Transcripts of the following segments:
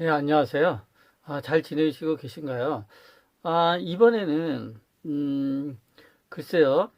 네, 안녕하세요. 잘 지내시고 계신가요? 이번에는, 글쎄요,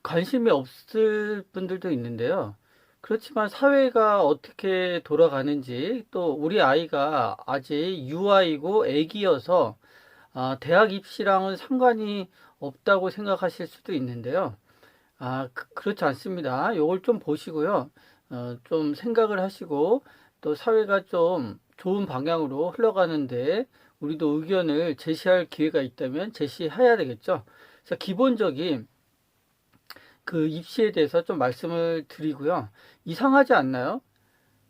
관심이 없을 분들도 있는데요. 그렇지만 사회가 어떻게 돌아가는지, 또 우리 아이가 아직 유아이고 애기여서, 대학 입시랑은 상관이 없다고 생각하실 수도 있는데요. 그렇지 않습니다. 요걸 좀 보시고요. 좀 생각을 하시고 또 사회가 좀 좋은 방향으로 흘러가는데 우리도 의견을 제시할 기회가 있다면 제시해야 되겠죠. 그래서 기본적인 그 입시에 대해서 좀 말씀을 드리고요. 이상하지 않나요?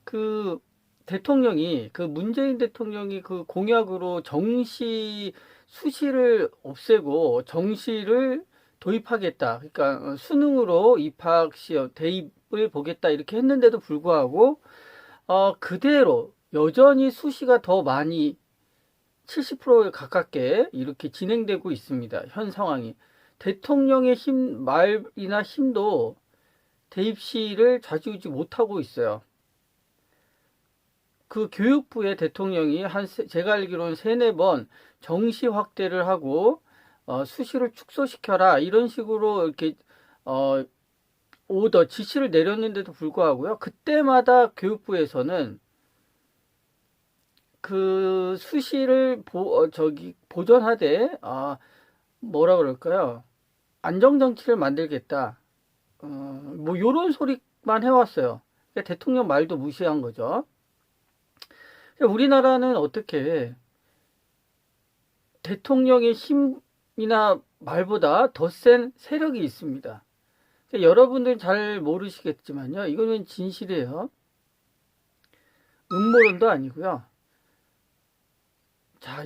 그 대통령이 그 문재인 대통령이 그 공약으로 정시 수시를 없애고 정시를 도입하겠다. 그러니까 수능으로 입학 시험 대입을 보겠다 이렇게 했는데도 불구하고 그대로 여전히 수시가 더 많이 70%에 가깝게 이렇게 진행되고 있습니다. 현 상황이 대통령의 힘 말이나 힘도 대입 시를 좌지우지 못하고 있어요. 그 교육부의 대통령이 제가 알기로는 세네 번 정시 확대를 하고 수시를 축소시켜라 이런 식으로 이렇게 어, 오더 지시를 내렸는데도 불구하고요. 그때마다 교육부에서는 그 수시를 보전하되 뭐라 그럴까요? 안정장치를 만들겠다. 뭐 요런 소리만 해왔어요. 그러니까 대통령 말도 무시한 거죠. 우리나라는 어떻게 대통령의 힘이나 말보다 더 센 세력이 있습니다. 여러분들 잘 모르시겠지만요. 이거는 진실이에요. 음모론도 아니고요. 자,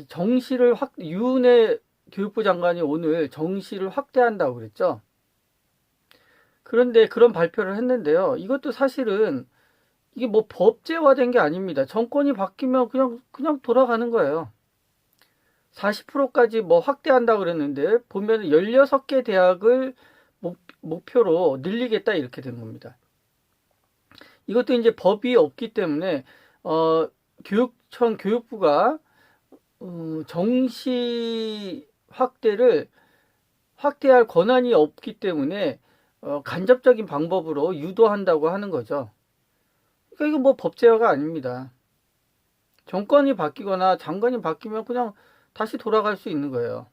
유은혜 교육부 장관이 오늘 정시를 확대한다고 그랬죠. 그런데 그런 발표를 했는데요. 이것도 사실은 이게 뭐 법제화된 게 아닙니다. 정권이 바뀌면 그냥 돌아가는 거예요. 40%까지 뭐 확대한다 그랬는데 보면 16개 대학을 목표로 늘리겠다 이렇게 된 겁니다. 이것도 이제 법이 없기 때문에 교육청 교육부가 정시 확대할 권한이 없기 때문에 간접적인 방법으로 유도한다고 하는 거죠. 그러니까 이거 뭐 법제화가 아닙니다. 정권이 바뀌거나 장관이 바뀌면 그냥 다시 돌아갈 수 있는 거예요.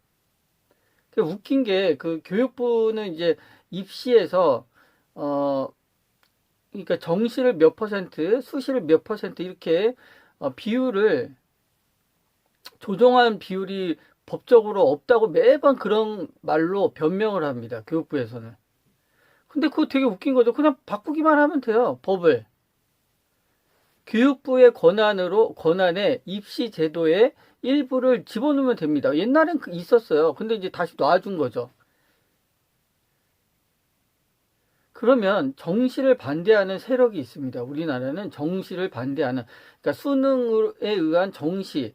웃긴 게 그 교육부는 이제 입시에서 어 그러니까 정시를 몇 퍼센트, 수시를 몇 퍼센트 이렇게 비율을 조정한 비율이 법적으로 없다고 매번 그런 말로 변명을 합니다. 교육부에서는. 근데 그거 되게 웃긴 거죠. 그냥 바꾸기만 하면 돼요. 법을. 교육부의 권한에 입시 제도의 일부를 집어넣으면 됩니다. 옛날엔 있었어요. 근데 이제 다시 놔준 거죠. 그러면 정시를 반대하는 세력이 있습니다. 우리나라는 정시를 반대하는, 그러니까 수능에 의한 정시를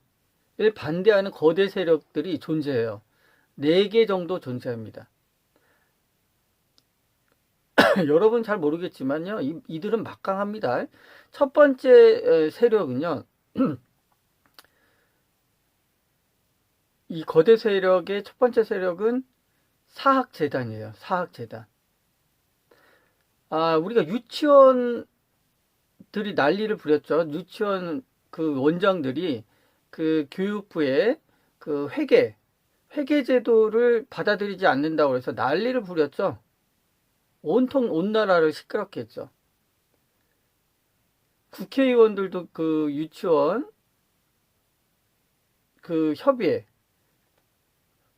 반대하는 거대 세력들이 존재해요. 4개 정도 존재합니다. 여러분 잘 모르겠지만요. 이들은 막강합니다. 첫 번째 세력은요. 이 거대 세력의 첫 번째 세력은 사학재단이에요. 사학재단. 우리가 유치원들이 난리를 부렸죠. 유치원 그 원장들이 그 교육부의 그 회계 제도를 받아들이지 않는다고 해서 난리를 부렸죠. 온통 온 나라를 시끄럽게 했죠. 국회의원들도 그 유치원 그 협의회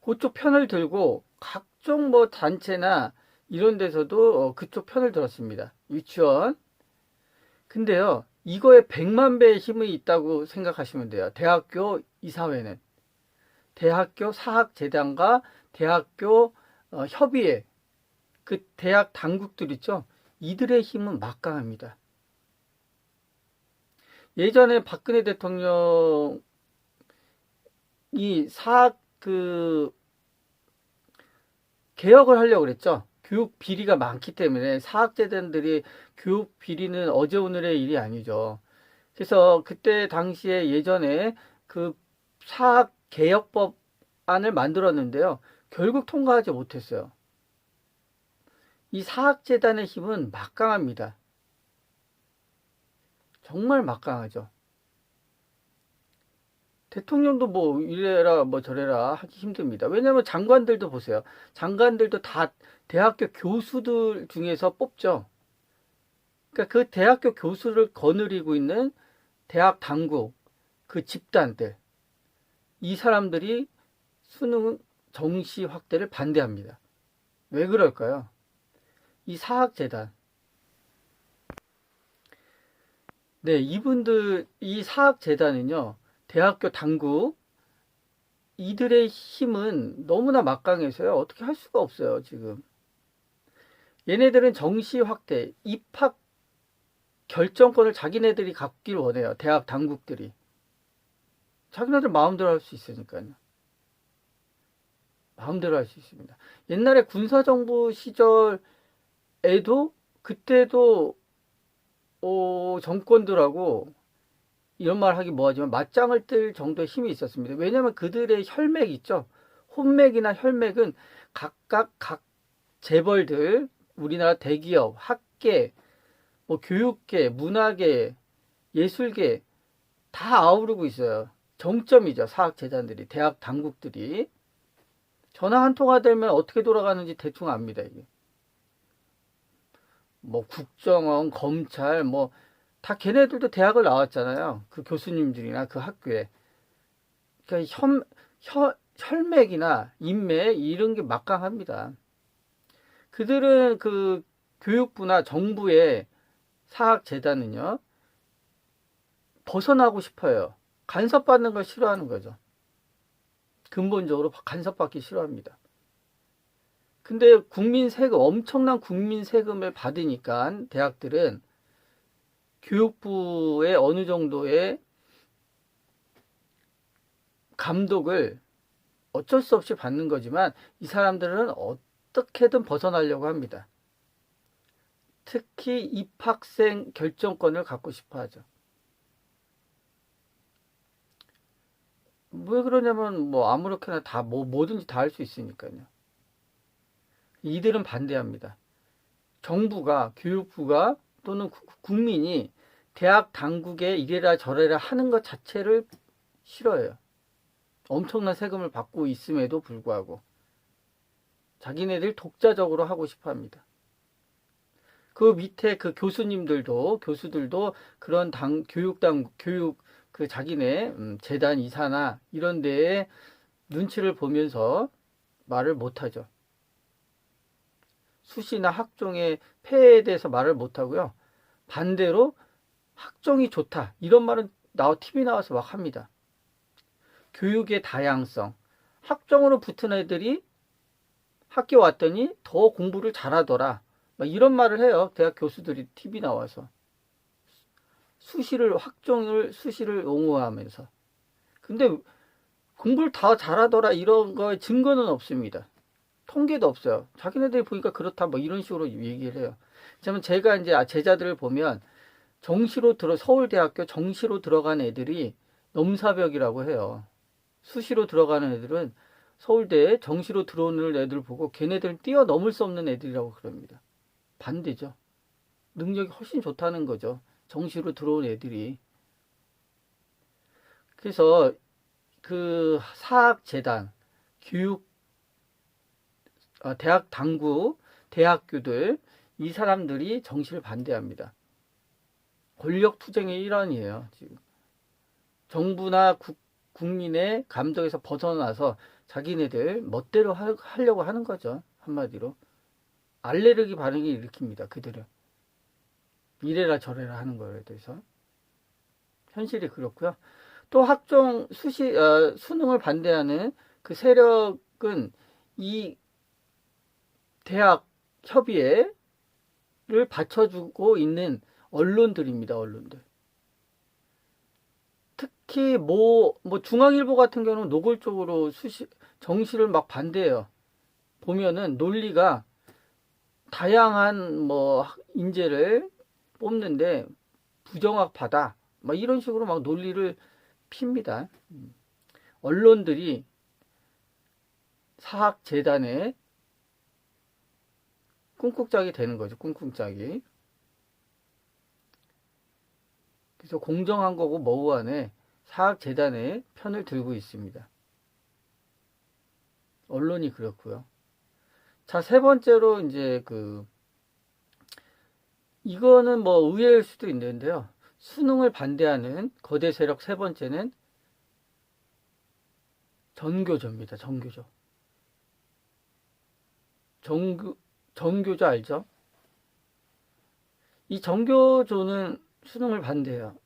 그쪽 편을 들고 각종 뭐 단체나 이런 데서도 그쪽 편을 들었습니다. 유치원. 근데요, 이거에 100만 배의 힘이 있다고 생각하시면 돼요. 대학교 이사회는. 대학교 사학재단과 대학교 협의회, 그 대학 당국들 있죠? 이들의 힘은 막강합니다. 예전에 박근혜 대통령이 사학 개혁을 하려고 그랬죠. 교육 비리가 많기 때문에 사학재단들이 교육 비리는 어제 오늘의 일이 아니죠. 그래서 그때 당시에 예전에 그 사학개혁법안을 만들었는데요. 결국 통과하지 못했어요. 이 사학재단의 힘은 막강합니다. 정말 막강하죠. 대통령도 뭐 이래라 뭐 저래라 하기 힘듭니다. 왜냐하면 장관들도 보세요. 장관들도 다 대학교 교수들 중에서 뽑죠. 그러니까 그 대학교 교수를 거느리고 있는 대학 당국, 그 집단들, 이 사람들이 수능 정시 확대를 반대합니다. 왜 그럴까요? 이 사학재단. 네, 이분들, 이 사학재단은요, 대학교 당국, 이들의 힘은 너무나 막강해서요, 어떻게 할 수가 없어요, 지금. 얘네들은 정시 확대, 입학 결정권을 자기네들이 갖길 원해요, 대학 당국들이. 자기네들 마음대로 할 수 있으니까요. 마음대로 할 수 있습니다. 옛날에 군사정부 시절에도, 그때도, 정권들하고, 이런 말 하기 뭐하지만 맞짱을 뜰 정도의 힘이 있었습니다. 왜냐하면 그들의 혈맥 있죠. 혼맥이나 혈맥은 각각 각 재벌들, 우리나라 대기업, 학계, 뭐 교육계, 문화계, 예술계 다 아우르고 있어요. 정점이죠. 사학재단들이, 대학 당국들이. 전화 한 통화 되면 어떻게 돌아가는지 대충 압니다. 이게. 뭐 국정원, 검찰, 뭐 다 걔네들도 대학을 나왔잖아요. 그 교수님들이나 그 학교에. 그러니까 혈맥이나 인맥 이런 게 막강합니다. 그들은 그 교육부나 정부의 사학재단은요, 벗어나고 싶어요. 간섭받는 걸 싫어하는 거죠. 근본적으로 간섭받기 싫어합니다. 근데 국민 세금, 엄청난 국민 세금을 받으니까 대학들은 교육부의 어느 정도의 감독을 어쩔 수 없이 받는 거지만 이 사람들은 어떻게든 벗어나려고 합니다. 특히 입학생 결정권을 갖고 싶어 하죠. 왜 그러냐면 뭐 아무렇게나 다 뭐든지 다 할 수 있으니까요. 이들은 반대합니다. 정부가, 교육부가 또는 국민이 대학 당국에 이래라 저래라 하는 것 자체를 싫어해요. 엄청난 세금을 받고 있음에도 불구하고 자기네들 독자적으로 하고 싶어 합니다. 그 밑에 그 교수들도 그런 교육 그 자기네 재단 이사나 이런 데에 눈치를 보면서 말을 못하죠. 수시나 학종의 폐해에 대해서 말을 못하고요. 반대로 학종이 좋다 이런 말은 TV 나와서 막 합니다. 교육의 다양성, 학종으로 붙은 애들이 학교 왔더니 더 공부를 잘하더라 막 이런 말을 해요. 대학 교수들이 TV 나와서 수시를 옹호하면서. 근데 공부를 다 잘하더라 이런 거에 증거는 없습니다. 통계도 없어요. 자기네들이 보니까 그렇다 뭐 이런 식으로 얘기를 해요. 그러면 제가 이제 제자들을 보면 서울대학교 정시로 들어간 애들이 넘사벽이라고 해요. 수시로 들어가는 애들은 서울대에 정시로 들어오는 애들 보고 걔네들은 뛰어넘을 수 없는 애들이라고 그럽니다. 반대죠. 능력이 훨씬 좋다는 거죠. 정시로 들어온 애들이. 그래서 그 사학재단, 대학 당국, 대학교들 이 사람들이 정시를 반대합니다. 권력 투쟁의 일환이에요. 지금 정부나 국민의 감독에서 벗어나서 자기네들 멋대로 하려고 하는 거죠. 한마디로 알레르기 반응이 일으킵니다. 그들은 이래라 저래라 하는 거에 대해서 현실이 그렇고요. 또 수능을 반대하는 그 세력은 이 대학 협의회를 받쳐주고 있는 언론들입니다. 언론들. 특히 중앙일보 같은 경우는 노골적으로 정시를 막 반대해요. 보면은 논리가 다양한 인재를 뽑는데 부정확하다 막 이런 식으로 막 논리를 핍니다. 언론들이 사학재단의 꿍꿍짝이 되는 거죠. 꿍꿍짝이. 그래서 공정한 거고 뭐고 간에 사학재단의 편을 들고 있습니다. 언론이 그렇고요. 자, 세 번째로 이제 이거는 뭐 의외일 수도 있는데요. 수능을 반대하는 거대 세력 세 번째는 전교조입니다. 전교조. 전교조 알죠? 이 전교조는 수능을 반대해요.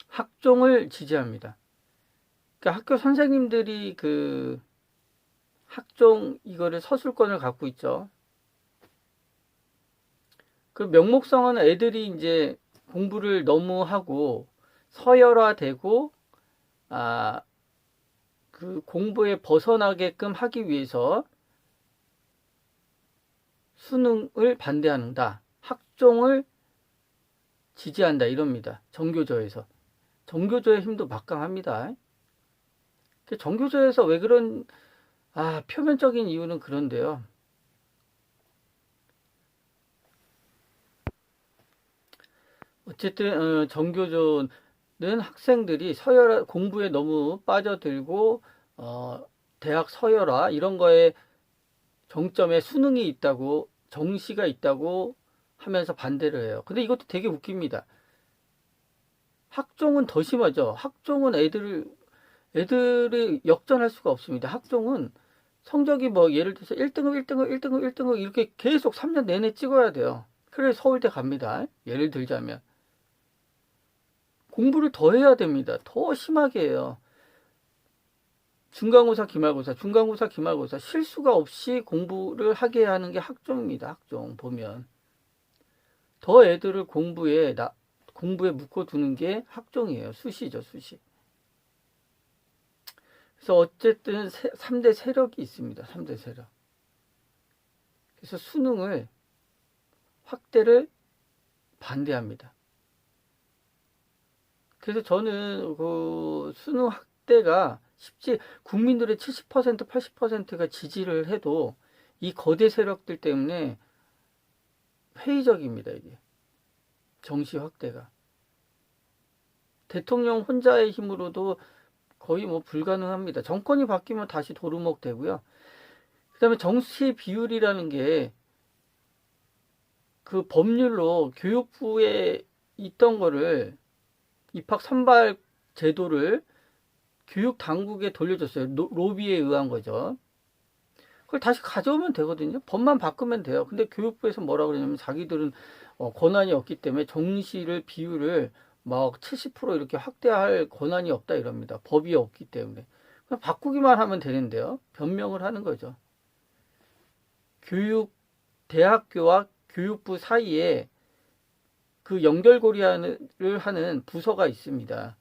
학종을 지지합니다. 그러니까 학교 선생님들이 학종 이거를 서술권을 갖고 있죠. 그 명목상은 애들이 이제 공부를 너무 하고 서열화되고 그 공부에 벗어나게끔 하기 위해서 수능을 반대한다. 학종을 지지한다. 이럽니다. 전교조에서. 전교조의 힘도 막강합니다. 전교조에서 왜 그런 표면적인 이유는 그런데요. 어쨌든 전교조는 학생들이 공부에 너무 빠져들고 대학 서열화 이런 거에 정점에 수능이 있다고 정시가 있다고 하면서 반대를 해요. 근데 이것도 되게 웃깁니다. 학종은 더 심하죠. 학종은 애들이 역전할 수가 없습니다. 학종은 성적이 뭐 예를 들어서 1등급, 1등급, 1등급, 1등급 이렇게 계속 3년 내내 찍어야 돼요. 그래 서울대 갑니다. 예를 들자면 공부를 더 해야 됩니다. 더 심하게 해요. 중간고사, 기말고사, 중간고사, 기말고사 실수가 없이 공부를 하게 하는 게 학종입니다. 학종 보면 더 애들을 공부에 묶어두는 게 학종이에요. 수시죠, 수시. 그래서 어쨌든 3대 세력이 있습니다. 3대 세력. 그래서 수능을 확대를 반대합니다. 그래서 저는 수능 확대가 국민들의 70%, 80%가 지지를 해도 이 거대 세력들 때문에 회의적입니다. 이게 정시 확대가 대통령 혼자의 힘으로도 거의 뭐 불가능합니다. 정권이 바뀌면 다시 도루묵 되고요. 그 다음에 정시 비율이라는 게 그 법률로 교육부에 있던 거를 입학 선발 제도를 교육 당국에 돌려줬어요. 로비에 의한 거죠. 그걸 다시 가져오면 되거든요. 법만 바꾸면 돼요. 근데 교육부에서 뭐라 그러냐면 자기들은 권한이 없기 때문에 정시를 비율을 막 70% 이렇게 확대할 권한이 없다 이럽니다. 법이 없기 때문에. 그냥 바꾸기만 하면 되는데요. 변명을 하는 거죠. 대학교와 교육부 사이에 그 연결고리를 하는 부서가 있습니다.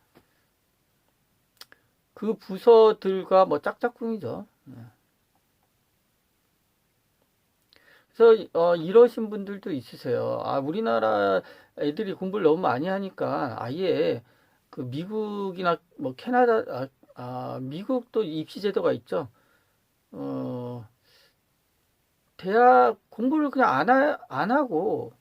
그 부서들과 뭐 짝짝꿍이죠. 그래서 이러신 분들도 있으세요. 우리나라 애들이 공부를 너무 많이 하니까 아예 그 미국이나 뭐 캐나다, 미국도 입시 제도가 있죠. 대학 공부를 그냥 안 하고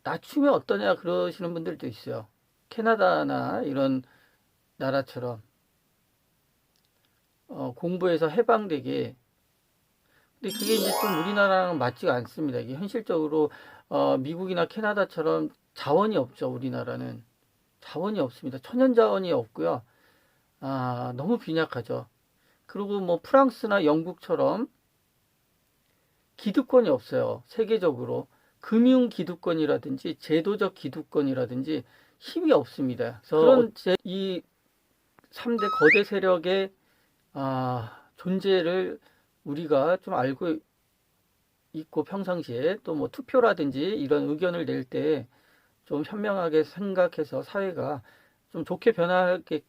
낮추면 어떠냐 그러시는 분들도 있어요. 캐나다나 이런 나라처럼 공부에서 해방되게. 근데 그게 이제 좀 우리나라랑 맞지가 않습니다. 이게 현실적으로 미국이나 캐나다처럼 자원이 없죠. 우리나라는 자원이 없습니다. 천연 자원이 없고요. 너무 빈약하죠. 그리고 뭐 프랑스나 영국처럼 기득권이 없어요. 세계적으로 금융 기득권이라든지 제도적 기득권이라든지 힘이 없습니다. 그래서 이 3대 거대 세력의 존재를 우리가 좀 알고 있고 평상시에 또 뭐 투표라든지 이런 의견을 낼 때 좀 현명하게 생각해서 사회가 좀 좋게 변하게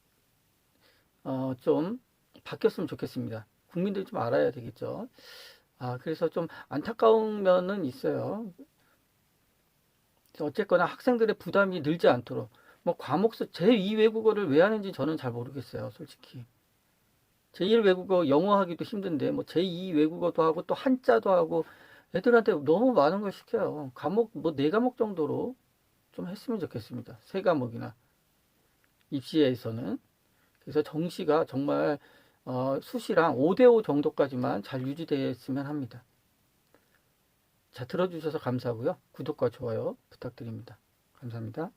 좀 바뀌었으면 좋겠습니다. 국민들이 좀 알아야 되겠죠. 그래서 좀 안타까운 면은 있어요. 어쨌거나 학생들의 부담이 늘지 않도록 뭐 과목수 제2 외국어를 왜 하는지 저는 잘 모르겠어요, 솔직히. 제1 외국어 영어 하기도 힘든데 뭐 제2 외국어도 하고 또 한자도 하고 애들한테 너무 많은 걸 시켜요. 과목 뭐 4과목 정도로 좀 했으면 좋겠습니다. 3과목이나 입시에서는. 그래서 정시가 정말 수시랑 5대5 정도까지만 잘 유지됐으면 합니다. 자, 들어주셔서 감사하고요. 구독과 좋아요 부탁드립니다. 감사합니다.